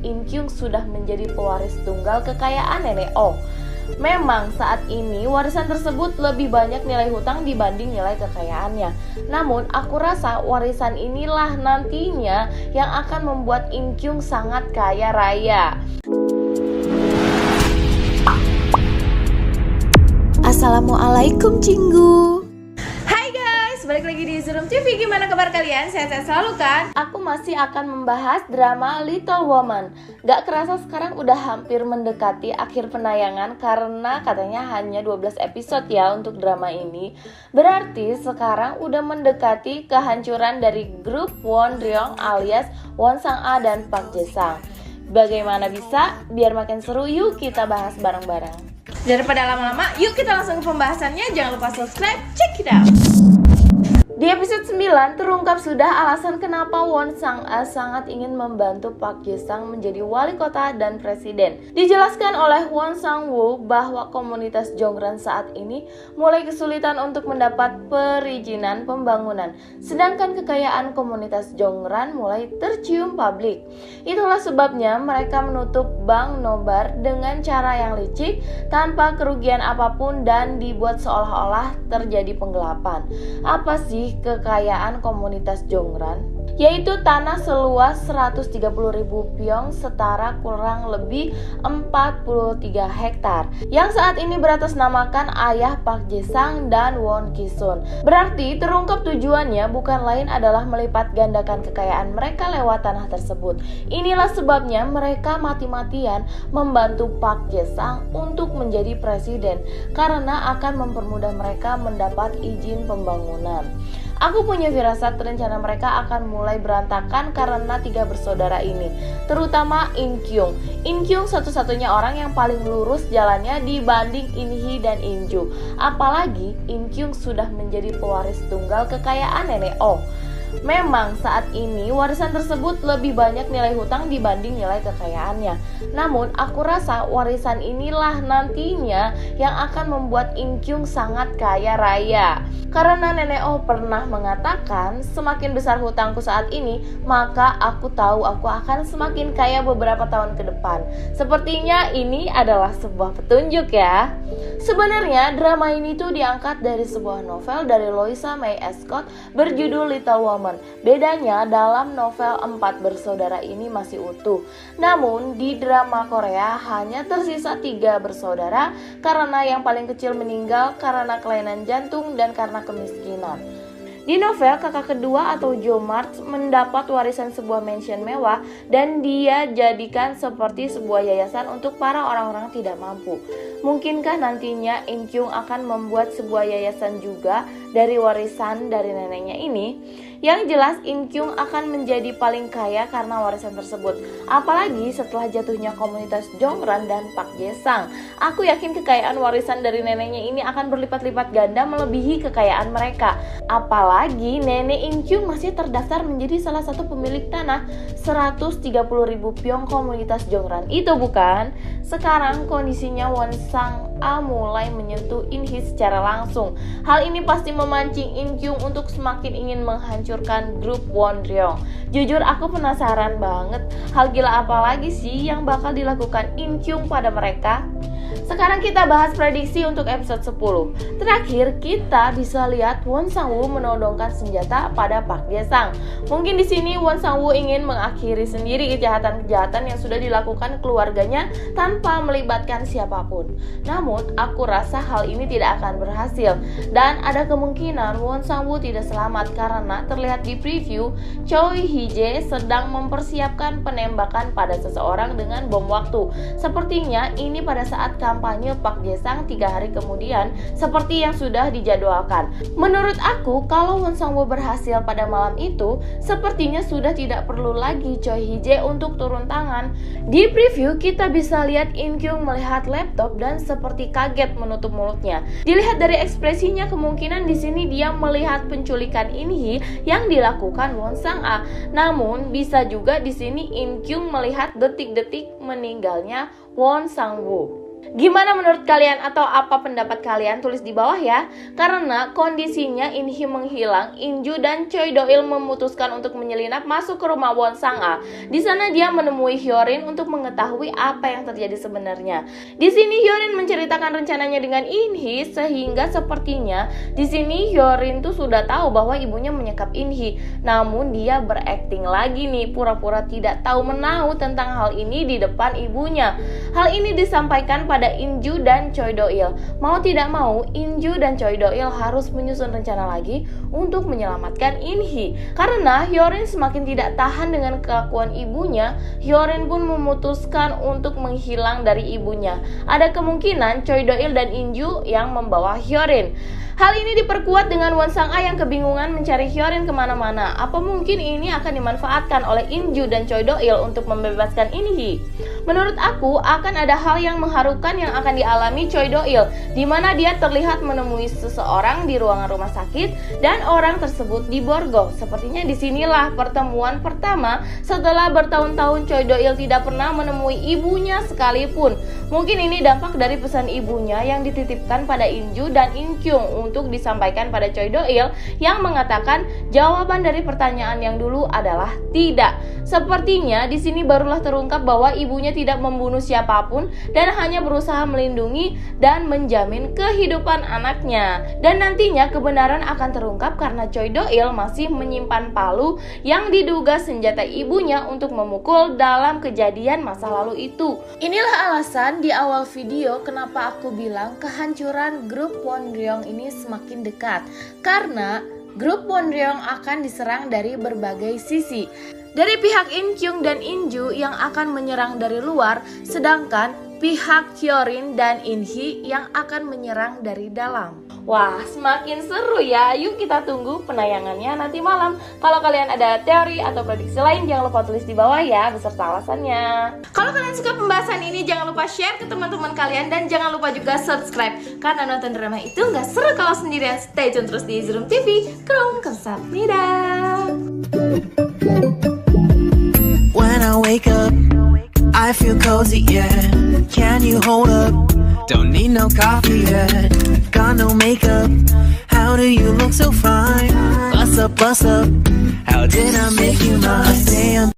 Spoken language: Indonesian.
In Kyung sudah menjadi pewaris tunggal kekayaan nenek Oh. Memang saat ini warisan tersebut lebih banyak nilai hutang dibanding nilai kekayaannya. Namun aku rasa warisan inilah nantinya yang akan membuat In Kyung sangat kaya raya. Assalamualaikum Cinggu. Balik lagi di Zoom TV. Gimana kabar kalian? Sehat-sehat selalu kan? Aku masih akan membahas drama Little Woman. Gak kerasa sekarang udah hampir mendekati akhir penayangan karena katanya hanya 12 episode ya untuk drama ini. Berarti sekarang udah mendekati kehancuran dari grup Won Ryong alias Won Sang-a dan Park Jae-sang. Bagaimana bisa? Biar makin seru, yuk kita bahas bareng-bareng. Daripada lama-lama, yuk kita langsung ke pembahasannya. Jangan lupa subscribe, check it out. Di episode 9 terungkap sudah alasan kenapa Won Sang-a sangat ingin membantu Park Jae-sang menjadi wali kota dan presiden. Dijelaskan oleh Won Sang-woo bahwa komunitas Jongran saat ini mulai kesulitan untuk mendapat perizinan pembangunan, sedangkan kekayaan komunitas Jongran mulai tercium publik. Itulah sebabnya mereka menutup Bank Nobar dengan cara yang licik tanpa kerugian apapun dan dibuat seolah-olah terjadi penggelapan. Apa sih kekayaan komunitas Jongran? Yaitu tanah seluas 130.000 pyong setara kurang lebih 43 hektar yang saat ini beratasnamakan ayah Park Jae-sang dan Won Ki-sun. Berarti terungkap tujuannya bukan lain adalah melipat gandakan kekayaan mereka lewat tanah tersebut. Inilah sebabnya mereka mati-matian membantu Park Jae-sang untuk menjadi presiden karena akan mempermudah mereka mendapat izin pembangunan. Aku punya firasat rencana mereka akan mulai berantakan karena tiga bersaudara ini, terutama In Kyung. In Kyung satu-satunya orang yang paling lurus jalannya dibanding In Hee dan In Ju. Apalagi In Kyung sudah menjadi pewaris tunggal kekayaan nenek Oh. Memang saat ini warisan tersebut lebih banyak nilai hutang dibanding nilai kekayaannya. Namun aku rasa warisan inilah nantinya yang akan membuat In Kyung sangat kaya raya. Karena nenek Oh pernah mengatakan, semakin besar hutangku saat ini, maka aku tahu aku akan semakin kaya beberapa tahun ke depan. Sepertinya ini adalah sebuah petunjuk ya. Sebenarnya drama ini tuh diangkat dari sebuah novel dari Louisa May Alcott berjudul Little Woman. Bedanya dalam novel 4 bersaudara ini masih utuh. Namun di drama Korea hanya tersisa 3 bersaudara karena yang paling kecil meninggal karena kelainan jantung dan karena kemiskinan. Di novel, kakak kedua atau Jo March mendapat warisan sebuah mansion mewah dan dia jadikan seperti sebuah yayasan untuk para orang-orang tidak mampu. Mungkinkah nantinya In Kyung akan membuat sebuah yayasan juga dari warisan dari neneknya ini? Yang jelas In Kyung akan menjadi paling kaya karena warisan tersebut. Apalagi setelah jatuhnya komunitas Jongran dan Park Jae-sang. Aku yakin kekayaan warisan dari neneknya ini akan berlipat-lipat ganda melebihi kekayaan mereka. Apalagi nenek In Kyung masih terdaftar menjadi salah satu pemilik tanah 130.000 pyong komunitas Jongran. Itu bukan? Sekarang kondisinya Won Sang-a mulai menyentuh In Hee secara langsung. Hal ini pasti memancing In Kyung untuk semakin ingin menghancurkan grup Won Ryong. Jujur aku penasaran banget, hal gila apa lagi sih yang bakal dilakukan In Kyung pada mereka? Sekarang kita bahas prediksi untuk episode 10. Terakhir kita bisa lihat Won Sang-woo menodongkan senjata pada Park Jae-sang. Mungkin di sini Won Sang-woo ingin mengakhiri sendiri kejahatan-kejahatan yang sudah dilakukan keluarganya tanpa melibatkan siapapun. Namun aku rasa hal ini tidak akan berhasil dan ada kemungkinan Won Sang-woo tidak selamat karena terlihat di preview Choi Hee-jae sedang mempersiapkan penembakan pada seseorang dengan bom waktu. Sepertinya ini pada saat kampanye Park Jae-sang 3 hari kemudian seperti yang sudah dijadwalkan. Menurut aku, kalau Won Sang-woo berhasil pada malam itu, sepertinya sudah tidak perlu lagi Choi Hee-jae untuk turun tangan. Di preview kita bisa lihat In Kyung melihat laptop dan seperti kaget menutup mulutnya. Dilihat dari ekspresinya, kemungkinan di sini dia melihat penculikan In Hee yang dilakukan Won Sang-a. Namun bisa juga di sini In Kyung melihat detik-detik meninggalnya Won Sang-woo. Gimana menurut kalian atau apa pendapat kalian? Tulis di bawah ya. Karena kondisinya In-hee menghilang, In-ju dan Choi Do-il memutuskan untuk menyelinap masuk ke rumah Won Sang-a. Di sana dia menemui Hyorin untuk mengetahui apa yang terjadi sebenarnya. Di sini Hyorin menceritakan rencananya dengan In-hee, sehingga sepertinya di sini Hyorin tuh sudah tahu bahwa ibunya menyekap In-hee. Namun dia berakting lagi nih, pura-pura tidak tahu menahu tentang hal ini di depan ibunya. Hal ini disampaikan pada In-ju dan Choi Do-il. Mau tidak mau, In-ju dan Choi Do-il harus menyusun rencana lagi untuk menyelamatkan In-hee. Karena Hyorin semakin tidak tahan dengan kelakuan ibunya, Hyorin pun memutuskan untuk menghilang dari ibunya. Ada kemungkinan Choi Do-il dan In-ju yang membawa Hyorin. Hal ini diperkuat dengan Won Sang-a yang kebingungan mencari Hyorin kemana-mana. Apa mungkin ini akan dimanfaatkan oleh In-ju dan Choi Do-il untuk membebaskan In-hee? Menurut aku, akan ada hal yang mengharukan yang akan dialami Choi Do-il, di mana dia terlihat menemui seseorang di ruangan rumah sakit dan orang tersebut diborgol. Sepertinya disinilah pertemuan pertama setelah bertahun-tahun Choi Do-il tidak pernah menemui ibunya sekalipun. Mungkin ini dampak dari pesan ibunya yang dititipkan pada In-ju dan In-kyung untuk disampaikan pada Choi Do-il yang mengatakan jawaban dari pertanyaan yang dulu adalah tidak. Sepertinya di sini barulah terungkap bahwa ibunya tidak membunuh siapapun dan hanya berusaha melindungi dan menjamin kehidupan anaknya. Dan nantinya kebenaran akan terungkap karena Choi Do-il masih menyimpan palu yang diduga senjata ibunya untuk memukul dalam kejadian masa lalu itu. Inilah alasan di awal video kenapa aku bilang kehancuran grup Wonryong ini semakin dekat. Karena grup Wonryong akan diserang dari berbagai sisi. Dari pihak In-kyung dan In-ju yang akan menyerang dari luar, sedangkan pihak Hyorin dan In-hee yang akan menyerang dari dalam. Wah, semakin seru ya. Yuk kita tunggu penayangannya nanti malam. Kalau kalian ada teori atau prediksi lain, jangan lupa tulis di bawah ya beserta alasannya. Kalau kalian suka pembahasan ini, jangan lupa share ke teman-teman kalian dan jangan lupa juga subscribe. Karena nonton drama itu nggak seru kalau sendirian. Stay tune terus di Zoom TV. 감사합니다. When I wake up, I feel cozy, yeah. Can you hold up? Don't need no coffee yet. Got no makeup. How do you look so fine? Bust up, bust up. How did I make you mine? Stay on